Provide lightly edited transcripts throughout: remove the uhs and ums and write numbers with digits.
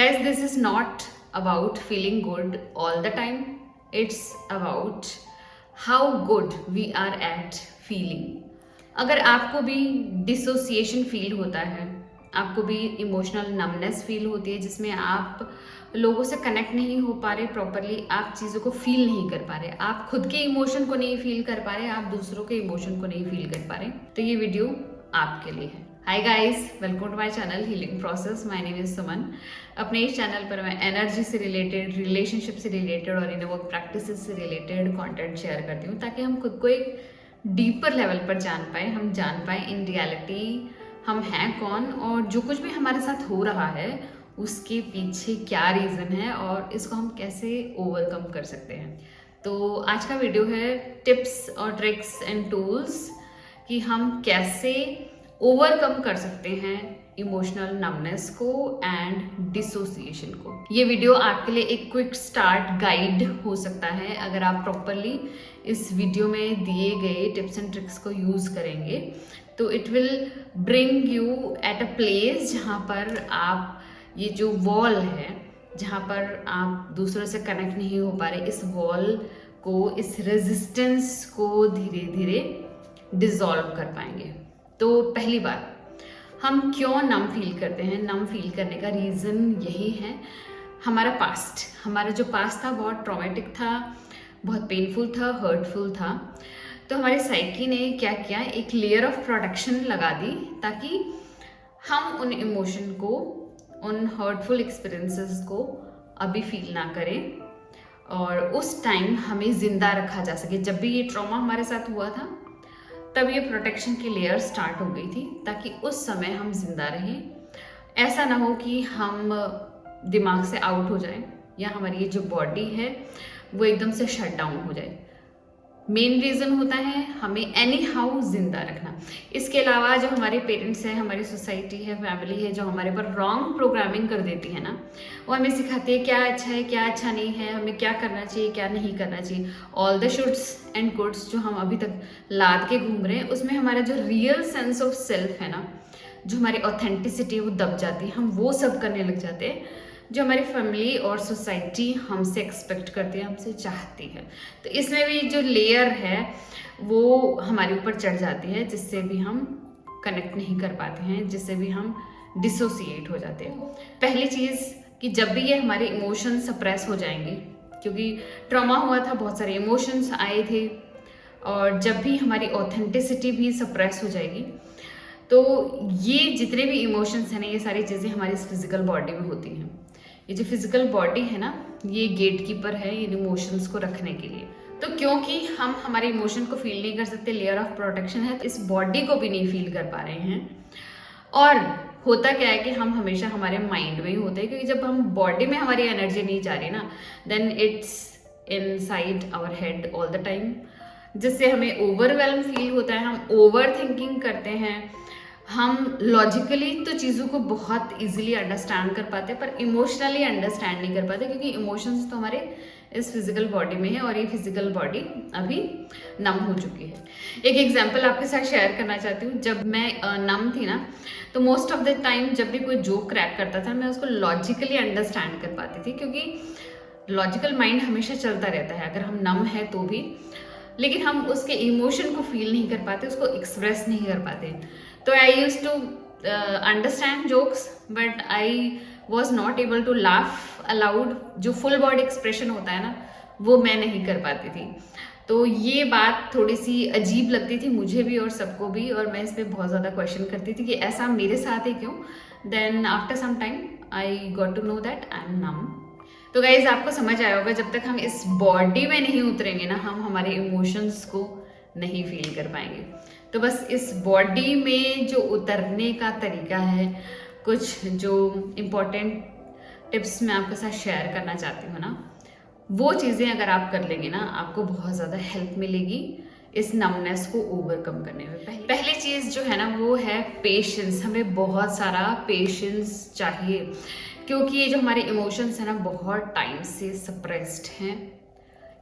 Guys, this is not about feeling good all the time. It's about how good we are at feeling. अगर आपको भी dissociation feel होता है, आपको भी इमोशनल नमनेस फील होती है जिसमें आप लोगों से कनेक्ट नहीं हो पा रहे प्रॉपरली, आप चीज़ों को फील नहीं कर पा रहे, आप खुद के इमोशन को नहीं फील कर पा रहे, आप दूसरों के इमोशन को नहीं फील कर पा रहे, तो ये वीडियो आपके लिए है। Hi guys, welcome to my channel healing process. My name is Suman. अपने इस चैनल पर मैं एनर्जी से रिलेटेड, रिलेशनशिप से रिलेटेड और इन वर्क प्रैक्टिसेस से रिलेटेड कंटेंट शेयर करती हूँ ताकि हम खुद को एक डीपर लेवल पर जान पाए, हम जान पाए इन रियलिटी हम हैं कौन और जो कुछ भी हमारे साथ हो रहा है उसके पीछे क्या रीज़न है और इसको हम कैसे ओवरकम कर सकते हैं। तो आज का वीडियो है टिप्स और ट्रिक्स एंड टूल्स कि हम कैसे ओवरकम कर सकते हैं इमोशनल नमनेस को एंड डिसोसिएशन को। ये वीडियो आपके लिए एक क्विक स्टार्ट गाइड हो सकता है अगर आप प्रॉपरली इस वीडियो में दिए गए टिप्स एंड ट्रिक्स को यूज करेंगे तो it will bring you at a place जहाँ पर आप ये जो वॉल है जहाँ पर आप दूसरों से कनेक्ट नहीं हो पा रहे, इस वॉल को, इस रेजिस्टेंस को धीरे धीरे डिसॉल्व कर पाएंगे। तो पहली बात, हम क्यों नम फील करते हैं? नम फील करने का रीज़न यही है, हमारा पास्ट। हमारा जो पास्ट था बहुत ट्रॉमेटिक था, बहुत पेनफुल था, हर्टफुल था। तो हमारी साइकी ने क्या किया, एक लेयर ऑफ प्रोटेक्शन लगा दी ताकि हम उन इमोशन को, उन हर्टफुल एक्सपीरियंसेस को अभी फील ना करें और उस टाइम हमें ज़िंदा रखा जा सके। जब भी ये ट्रॉमा हमारे साथ हुआ था तब ये प्रोटेक्शन की लेयर स्टार्ट हो गई थी ताकि उस समय हम जिंदा रहें। ऐसा ना हो कि हम दिमाग से आउट हो जाएं या हमारी ये जो बॉडी है वो एकदम से शट डाउन हो जाए। मेन रीज़न होता है हमें एनी हाउ जिंदा रखना। इसके अलावा जो हमारे पेरेंट्स हैं, हमारी सोसाइटी है, फैमिली है, जो हमारे पर रॉन्ग प्रोग्रामिंग कर देती है ना, वो हमें सिखाती है क्या अच्छा है, क्या अच्छा नहीं है, हमें क्या करना चाहिए, क्या नहीं करना चाहिए। ऑल द शुड्स एंड गुड्स जो हम अभी तक लाद के घूम रहे हैं उसमें हमारा जो रियल सेंस ऑफ सेल्फ है ना, जो हमारी ऑथेंटिसिटी है वो दब जाती है। हम वो सब करने लग जाते हैं जो हमारी फैमिली और सोसाइटी हमसे एक्सपेक्ट करती है, हमसे चाहती है। तो इसमें भी जो लेयर है वो हमारे ऊपर चढ़ जाती है जिससे भी हम कनेक्ट नहीं कर पाते हैं, जिससे भी हम डिसोसिएट हो जाते हैं। पहली चीज़ कि जब भी ये हमारे इमोशंस सप्रेस हो जाएंगे, क्योंकि ट्रॉमा हुआ था, बहुत सारे इमोशंस आए थे, और जब भी हमारी ऑथेंटिसिटी भी सप्रेस हो जाएगी तो ये जितने भी इमोशंस हैं ना, ये सारी चीज़ें हमारी फिजिकल बॉडी में होती हैं। ये जो फिजिकल बॉडी है ना, ये गेट कीपर है इन इमोशंस को रखने के लिए। तो क्योंकि हम हमारे इमोशन को फील नहीं कर सकते, लेयर ऑफ प्रोटेक्शन है, तो इस बॉडी को भी नहीं फील कर पा रहे हैं। और होता क्या है कि हम हमेशा हमारे माइंड में ही होते हैं, क्योंकि जब हम बॉडी में हमारी एनर्जी नहीं जा रही ना, then it's inside our head all the time, जिससे हमें ओवरवेल्म फील होता है, हम ओवर थिंकिंग करते हैं, हम लॉजिकली तो चीज़ों को बहुत इजीली अंडरस्टैंड कर पाते हैं पर इमोशनली अंडरस्टैंड नहीं कर पाते, क्योंकि इमोशंस तो हमारे इस फिजिकल बॉडी में है और ये फिजिकल बॉडी अभी नम हो चुकी है। एक एग्जांपल आपके साथ शेयर करना चाहती हूँ। जब मैं नम थी ना, तो मोस्ट ऑफ द टाइम जब भी कोई जोक क्रैक करता था मैं उसको लॉजिकली अंडरस्टैंड कर पाती थी, क्योंकि लॉजिकल माइंड हमेशा चलता रहता है अगर हम नम है तो भी, लेकिन हम उसके इमोशन को फील नहीं कर पाते, उसको एक्सप्रेस नहीं कर पाते। तो I use to understand jokes but I was not able to laugh aloud. जो फुल बॉडी एक्सप्रेशन होता है ना, वो मैं नहीं कर पाती थी। तो ये बात थोड़ी सी अजीब लगती थी मुझे भी और सबको भी, और मैं इस पर बहुत ज़्यादा क्वेश्चन करती थी कि ऐसा मेरे साथ ही क्यों। Then after some time I got to know that I am numb. तो गाइज, आपको समझ आया होगा, जब तक हम इस बॉडी में नहीं उतरेंगे ना, हम हमारे इमोशंस को नहीं फील कर पाएंगे। तो बस इस बॉडी में जो उतरने का तरीका है, कुछ जो इम्पोर्टेंट टिप्स मैं आपके साथ शेयर करना चाहती हूँ ना, वो चीज़ें अगर आप कर लेंगे ना, आपको बहुत ज़्यादा हेल्प मिलेगी इस नमनेस को ओवरकम करने में। पहली चीज़ जो है ना वो है पेशेंस। हमें बहुत सारा पेशेंस चाहिए, क्योंकि ये जो हमारे इमोशंस हैं ना बहुत टाइम से सप्रेस्ड हैं।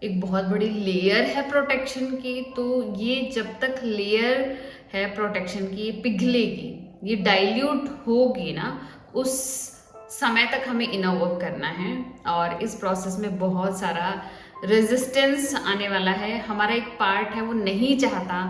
एक बहुत बड़ी लेयर है प्रोटेक्शन की, तो ये जब तक लेयर है प्रोटेक्शन की, ये पिघलेगी, ये डाइल्यूट होगी ना, उस समय तक हमें इनर वर्क करना है और इस प्रोसेस में बहुत सारा रेजिस्टेंस आने वाला है। हमारा एक पार्ट है वो नहीं चाहता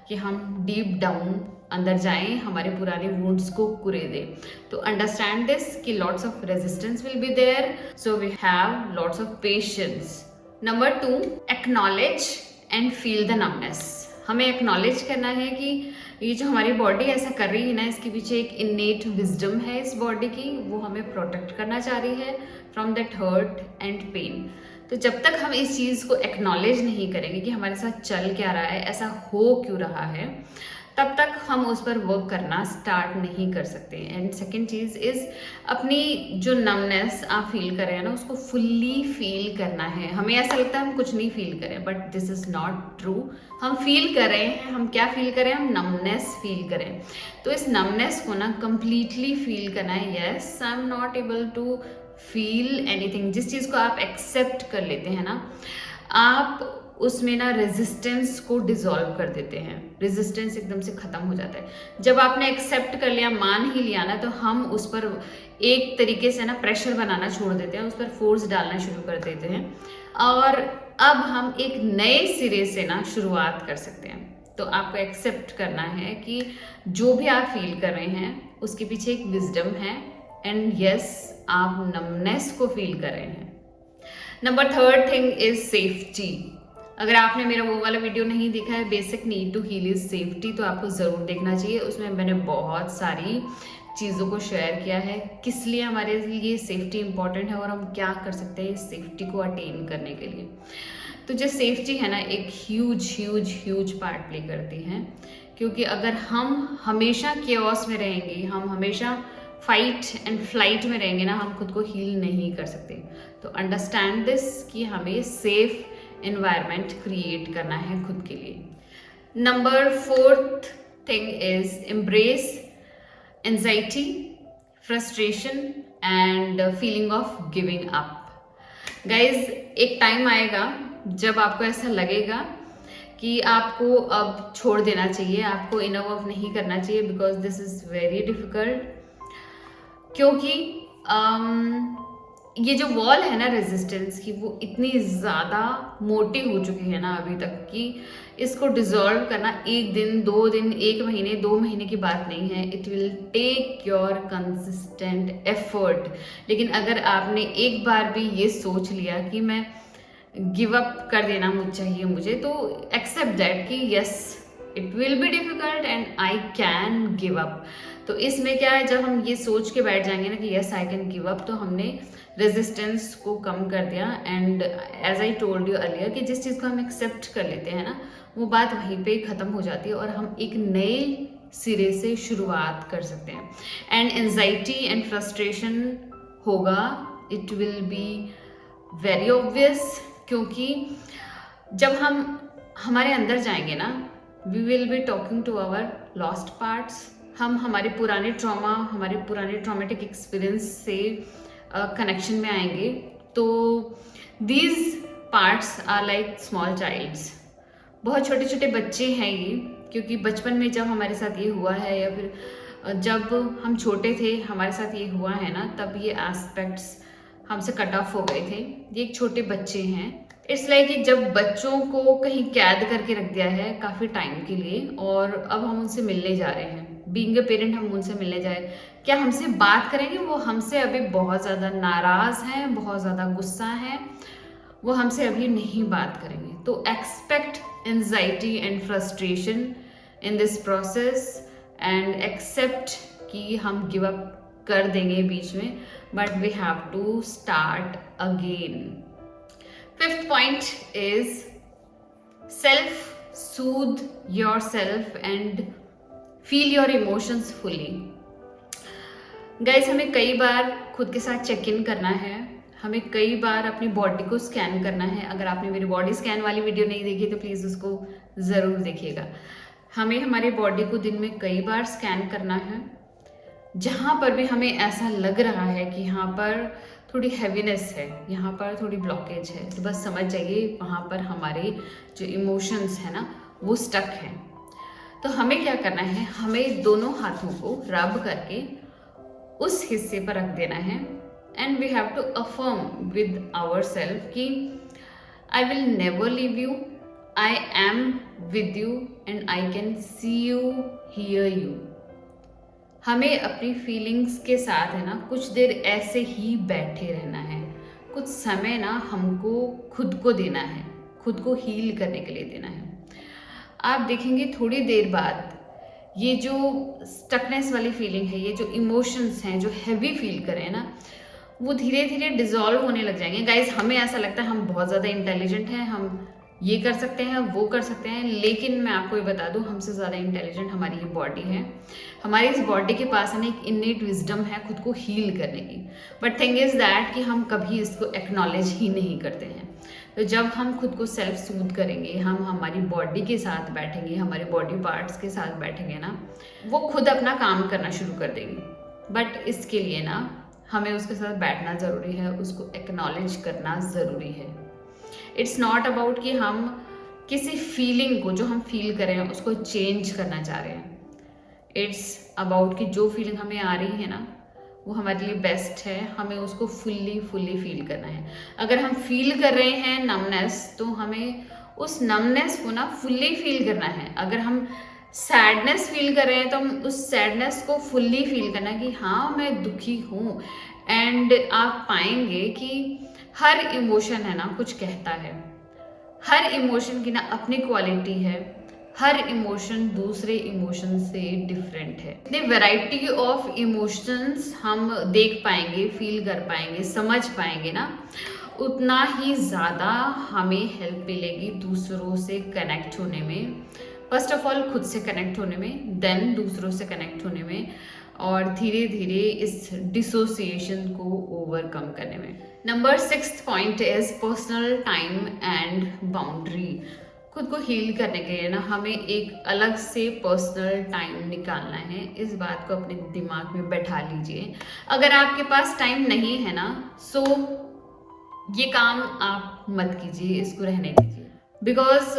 कि हम डीप डाउन अंदर जाएं, हमारे पुराने वुंड्स को कुरे दें। तो अंडरस्टैंड दिस कि lots of resistance will be there, so we have lots of patience. Number 2, acknowledge and feel the numbness. हमें एक्नॉलेज करना है कि ये जो हमारी बॉडी ऐसा कर रही है ना, इसके पीछे एक इनेट विजडम है इस बॉडी की, वो हमें प्रोटेक्ट करना चाह रही है from that hurt and pain. तो जब तक हम इस चीज़ को एक्नॉलेज नहीं करेंगे कि हमारे साथ चल क्या रहा है, ऐसा हो क्यों रहा है, तब तक हम उस पर वर्क करना स्टार्ट नहीं कर सकते। एंड सेकेंड चीज़ इज़ अपनी जो नमनेस आप फील कर रहे हैं ना, उसको फुल्ली फील करना है। हमें ऐसा लगता है हम कुछ नहीं फील करें, but this is not true. हम फील कर रहे हैं। हम क्या फील करें? हम नमनेस फील करें। तो इस नमनेस को ना कंप्लीटली फील करना है। Yes, I am not able to feel anything. जिस चीज़ को आप एक्सेप्ट कर लेते हैं ना, आप उसमें ना रेजिस्टेंस को डिसॉल्व कर देते हैं। रेजिस्टेंस एकदम से ख़त्म हो जाता है। जब आपने एक्सेप्ट कर लिया, मान ही लिया ना, तो हम उस पर एक तरीके से ना प्रेशर बनाना छोड़ देते हैं, उस पर फोर्स डालना शुरू कर देते हैं और अब हम एक नए सिरे से ना शुरुआत कर सकते हैं। तो आपको एक्सेप्ट करना है कि जो भी आप फील कर रहे हैं उसके पीछे एक विजडम है एंड यस, आप नमनेस को फील कर रहे हैं। Number 3 thing is safety. अगर आपने मेरा वो वाला वीडियो नहीं देखा है, basic need to heal is safety, तो आपको ज़रूर देखना चाहिए। उसमें मैंने बहुत सारी चीज़ों को शेयर किया है, किस लिए हमारे लिए सेफ्टी इंपॉर्टेंट है और हम क्या कर सकते हैं इस सेफ्टी को अटेन करने के लिए। तो जो सेफ्टी है ना, एक ह्यूज पार्ट प्ले करती है, क्योंकि अगर हम हमेशा केओस में रहेंगे, हम हमेशा फाइट एंड फ्लाइट में रहेंगे ना, हम खुद को हील नहीं कर सकते। तो अंडरस्टैंड दिस कि हमें सेफ एनवायरनमेंट क्रिएट करना है खुद के लिए। Number 4 thing is embrace anxiety, frustration and feeling of giving up. Guys, एक टाइम आएगा जब आपको ऐसा लगेगा कि आपको अब छोड़ देना चाहिए, आपको इनर वर्क नहीं करना चाहिए, because this is very difficult. क्योंकि ये जो वॉल है ना रेजिस्टेंस की, वो इतनी ज़्यादा मोटी हो चुकी है ना अभी तक कि इसको डिसॉल्व करना 1 दिन 2 दिन 1 महीने 2 महीने की बात नहीं है। It will take your consistent effort. लेकिन अगर आपने एक बार भी ये सोच लिया कि मैं गिव अप कर देना चाहिए मुझे, तो एक्सेप्ट दैट कि yes, it will be difficult and I can give up. तो इसमें क्या है, जब हम ये सोच के बैठ जाएंगे ना कि yes I can give up, तो हमने रेजिस्टेंस को कम कर दिया। And as I told you earlier कि जिस चीज़ को हम एक्सेप्ट कर लेते हैं ना, वो बात वहीं पे ख़त्म हो जाती है और हम एक नए सिरे से शुरुआत कर सकते हैं। एंड एंजाइटी एंड फ्रस्ट्रेशन होगा, it will be very obvious, क्योंकि जब हम हमारे अंदर जाएंगे ना, we will be talking to our lost parts. हम हमारे पुराने ट्रॉमा, हमारे पुराने ट्रॉमेटिक एक्सपीरियंस से कनेक्शन में आएंगे। तो these parts are like small childs. बहुत छोटे छोटे बच्चे हैं ये, क्योंकि बचपन में जब हमारे साथ ये हुआ है या फिर जब हम छोटे थे हमारे साथ ये हुआ है ना, तब ये एस्पेक्ट्स हमसे कट ऑफ हो गए थे। ये एक छोटे बच्चे हैं। इट्स लाइक कि जब बच्चों को कहीं कैद करके रख दिया है काफ़ी टाइम के लिए और अब हम उनसे मिलने जा रहे हैं। बीइंग अ पेरेंट हम उनसे मिलने जाए, क्या हमसे बात करेंगे? वो हमसे अभी बहुत ज़्यादा नाराज़ हैं, बहुत ज़्यादा गुस्सा हैं, वो हमसे अभी नहीं बात करेंगे। तो expect anxiety and frustration in this process and accept कि हम गिव अप कर देंगे बीच में, but we have to start again. 5th point is self-soothe yourself and feel your emotions fully. Guys, हमें कई बार खुद के साथ चेक इन करना है, हमें कई बार अपनी बॉडी को स्कैन करना है। अगर आपने मेरी बॉडी स्कैन वाली वीडियो नहीं देखी तो प्लीज़ उसको ज़रूर देखिएगा। हमें हमारी बॉडी को दिन में कई बार स्कैन करना है। जहाँ पर भी हमें ऐसा लग रहा है कि यहाँ पर थोड़ी हैवीनेस है, यहाँ पर थोड़ी ब्लॉकेज है, तो बस समझ जाइए वहाँ पर हमारे जो इमोशंस है ना, वो स्टक है। तो हमें क्या करना है, हमें दोनों हाथों को रब करके उस हिस्से पर रख देना है and we have to affirm with our self कि I will never leave you, I am with you and I can see you, hear you. हमें अपनी फीलिंग्स के साथ है ना कुछ देर ऐसे ही बैठे रहना है, कुछ समय ना हमको खुद को देना है, खुद को हील करने के लिए देना है। आप देखेंगे थोड़ी देर बाद ये जो स्टकनेस वाली फीलिंग है, ये जो इमोशंस हैं जो हैवी फील कर रहे हैं ना, वो धीरे धीरे डिजॉल्व होने लग जाएंगे। गाइज, हमें ऐसा लगता है हम बहुत ज़्यादा इंटेलिजेंट हैं, हम ये कर सकते हैं, वो कर सकते हैं, लेकिन मैं आपको ये बता दूं, हमसे ज़्यादा इंटेलिजेंट हमारी ये बॉडी है। हमारी इस बॉडी के पास है ना एक इन्नेट विजडम है खुद को हील करने की, बट थिंग इज़ दैट कि हम कभी इसको एक्नॉलेज ही नहीं करते हैं। तो जब हम खुद को सेल्फ सूद करेंगे, हम हमारी बॉडी के साथ बैठेंगे, हमारे बॉडी पार्ट्स के साथ बैठेंगे ना, वो खुद अपना काम करना शुरू कर देंगे। बट इसके लिए ना हमें उसके साथ बैठना ज़रूरी है, उसको एक्नॉलेज करना ज़रूरी है। इट्स नॉट अबाउट कि हम किसी फीलिंग को जो हम फील कर रहे हैं उसको चेंज करना चाह रहे हैं। इट्स अबाउट कि जो फीलिंग हमें आ रही है ना वो हमारे लिए बेस्ट है, हमें उसको फुल्ली फील करना है। अगर हम फील कर रहे हैं नमनेस, तो हमें उस नमनेस को ना फुल्ली फील करना है। अगर हम सैडनेस फील कर रहे हैं तो हम उस सैडनेस को फुल्ली फील करना कि हाँ मैं दुखी हूँ। एंड आप पाएंगे कि हर इमोशन है ना कुछ कहता है, हर इमोशन की ना अपनी क्वालिटी है, हर इमोशन दूसरे इमोशन से डिफरेंट है। इतनी वैरायटी ऑफ इमोशंस हम देख पाएंगे, फील कर पाएंगे, समझ पाएंगे ना, उतना ही ज़्यादा हमें हेल्प मिलेगी दूसरों से कनेक्ट होने में। फर्स्ट ऑफ ऑल खुद से कनेक्ट होने में, देन दूसरों से कनेक्ट होने में, और धीरे धीरे इस डिसोसिएशन को ओवरकम करने में। Number 6 point is personal time and boundary. खुद को हील करने के लिए ना हमें एक अलग से पर्सनल टाइम निकालना है। इस बात को अपने दिमाग में बैठा लीजिए। अगर आपके पास टाइम नहीं है ना, सो ये काम आप मत कीजिए, इसको रहने दीजिए। बिकॉज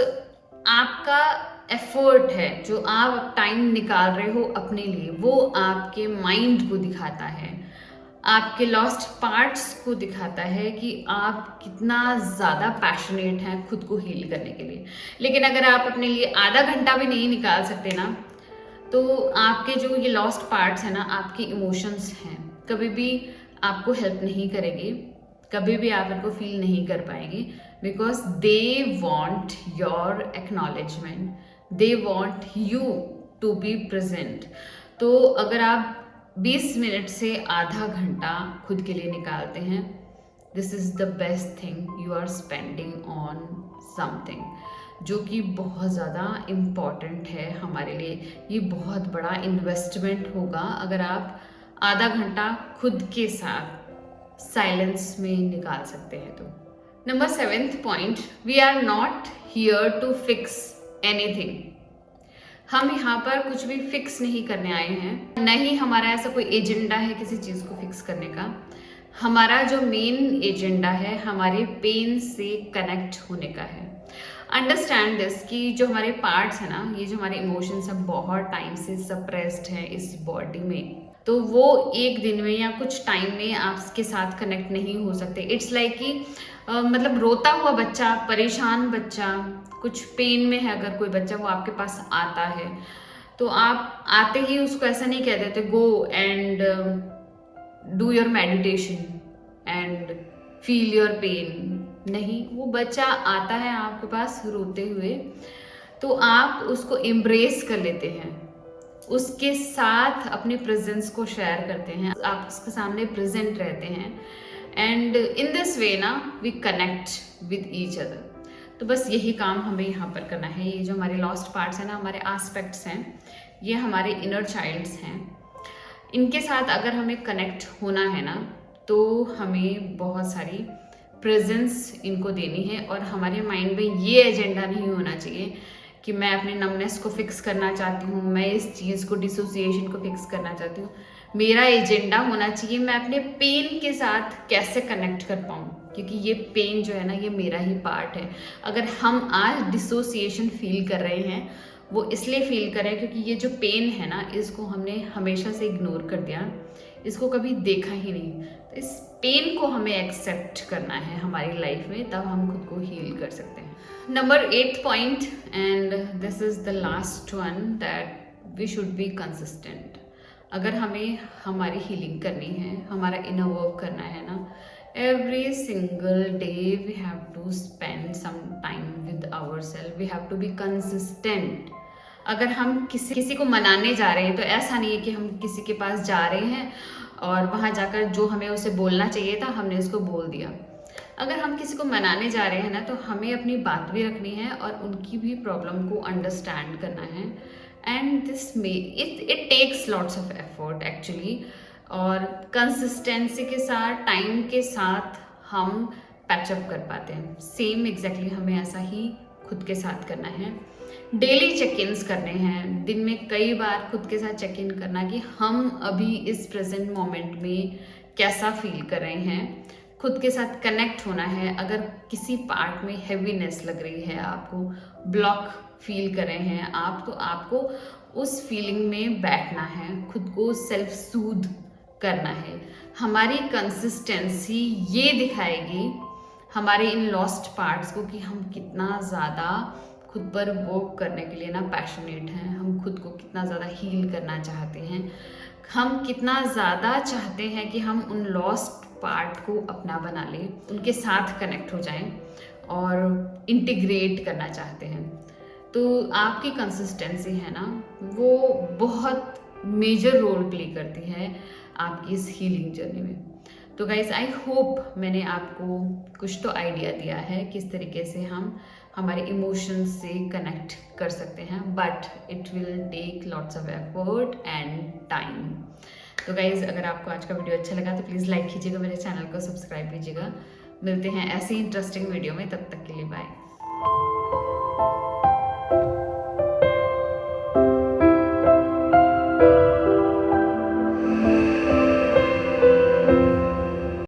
आपका एफर्ट है जो आप टाइम निकाल रहे हो अपने लिए, वो आपके माइंड को दिखाता है, आपके लॉस्ट पार्ट्स को दिखाता है कि आप कितना ज़्यादा पैशनेट हैं खुद को हील करने के लिए। लेकिन अगर आप अपने लिए आधा घंटा भी नहीं निकाल सकते ना, तो आपके जो ये लॉस्ट पार्ट्स हैं ना, आपके इमोशंस हैं, कभी भी आपको हेल्प नहीं करेंगे, कभी भी आप इनको फील नहीं कर पाएंगे। Because they want your acknowledgement, they want you to be present. तो अगर आप 20 मिनट से आधा घंटा खुद के लिए निकालते हैं, this is the best thing you are spending on something जो कि बहुत ज़्यादा इम्पॉर्टेंट है हमारे लिए। ये बहुत बड़ा इन्वेस्टमेंट होगा अगर आप आधा घंटा खुद के साथ साइलेंस में निकाल सकते हैं तो। Number 7 point, we are not here to fix anything. हम यहाँ पर कुछ भी फिक्स नहीं करने आए हैं, न ही हमारा ऐसा कोई एजेंडा है किसी चीज़ को फिक्स करने का। हमारा जो मेन एजेंडा है हमारे पेन से कनेक्ट होने का है। अंडरस्टैंड दिस कि जो हमारे पार्ट्स हैं ना, ये जो हमारे इमोशंस हैं, बहुत टाइम से सप्रेस्ड हैं इस बॉडी में, तो वो एक दिन में या कुछ टाइम में आपके साथ कनेक्ट नहीं हो सकते। इट्स लाइक कि मतलब रोता हुआ बच्चा, परेशान बच्चा, कुछ पेन में है अगर कोई बच्चा, वो आपके पास आता है तो आप आते ही उसको ऐसा नहीं कह देते go and do your meditation and feel your pain. नहीं, वो बच्चा आता है आपके पास रोते हुए, तो आप उसको एम्ब्रेस कर लेते हैं, उसके साथ अपने प्रेजेंस को शेयर करते हैं, आप उसके सामने प्रेजेंट रहते हैं, एंड इन दिस वे ना we connect with each other. तो बस यही काम हमें यहाँ पर करना है। ये जो हमारे लॉस्ट पार्ट्स हैं ना, हमारे एस्पेक्ट्स हैं, ये हमारे इनर चाइल्ड्स हैं, इनके साथ अगर हमें कनेक्ट होना है ना, तो हमें बहुत सारी प्रेजेंस इनको देनी है। और हमारे माइंड में ये एजेंडा नहीं होना चाहिए कि मैं अपने नमनेस को फिक्स करना चाहती हूँ, मैं इस चीज़ को, डिसोसिएशन को फिक्स करना चाहती हूँ। मेरा एजेंडा होना चाहिए मैं अपने पेन के साथ कैसे कनेक्ट कर पाऊँ, क्योंकि ये पेन जो है ना, ये मेरा ही पार्ट है। अगर हम आज डिसोसिएशन फील कर रहे हैं, वो इसलिए फील कर रहे हैं क्योंकि ये जो पेन है ना, इसको हमने हमेशा से इग्नोर कर दिया, इसको कभी देखा ही नहीं। तो इस पेन को हमें एक्सेप्ट करना है हमारी लाइफ में, तब हम खुद को हील कर सकते हैं। Number 8 point, and this is the last one, that we should be consistent. अगर हमें हमारी हीलिंग करनी है, हमारा इनर वर्क करना है ना, every single day we have to spend some time with ourselves, we have to be consistent। अगर हम किसी को मनाने जा रहे हैं तो ऐसा नहीं है कि हम किसी के पास जा रहे हैं और वहाँ जाकर जो हमें उसे बोलना चाहिए था हमने उसको बोल दिया। अगर हम किसी को मनाने जा रहे हैं ना, तो हमें अपनी बात भी रखनी है और उनकी भी प्रॉब्लम को अंडरस्टैंड करना है। And this may it takes lots of effort actually. और कंसिस्टेंसी के साथ, टाइम के साथ हम पैचअप कर पाते हैं। सेम एग्जैक्टली हमें ऐसा ही खुद के साथ करना है। डेली चेक इन्स करने हैं, दिन में कई बार खुद के साथ चेक इन करना कि हम अभी इस प्रेजेंट मोमेंट में कैसा फील कर रहे हैं। खुद के साथ कनेक्ट होना है। अगर किसी पार्ट में हैवीनेस लग रही है, आपको ब्लॉक फील कर रहे हैं आप, तो आपको उस फीलिंग में बैठना है, खुद को सेल्फ सूद करना है। हमारी कंसिस्टेंसी ये दिखाएगी हमारे इन लॉस्ट पार्ट्स को कि हम कितना ज़्यादा खुद पर वर्क करने के लिए ना पैशनेट हैं, हम खुद को कितना ज़्यादा हील करना चाहते हैं, हम कितना ज़्यादा चाहते हैं कि हम उन लॉस्ट पार्ट को अपना बना लें, उनके साथ कनेक्ट हो जाएं और इंटीग्रेट करना चाहते हैं। तो आपकी कंसिस्टेंसी है ना, वो बहुत मेजर रोल प्ले करती है आपकी इस हीलिंग जर्नी में। तो गाइस, आई होप मैंने आपको कुछ तो आइडिया दिया है किस तरीके से हम हमारे इमोशंस से कनेक्ट कर सकते हैं, but it will take lots of effort and time. तो गाइज, अगर आपको आज का वीडियो अच्छा लगा तो प्लीज़ लाइक कीजिएगा, मेरे चैनल को सब्सक्राइब कीजिएगा। मिलते हैं ऐसे इंटरेस्टिंग वीडियो में, तब तक के लिए बाय।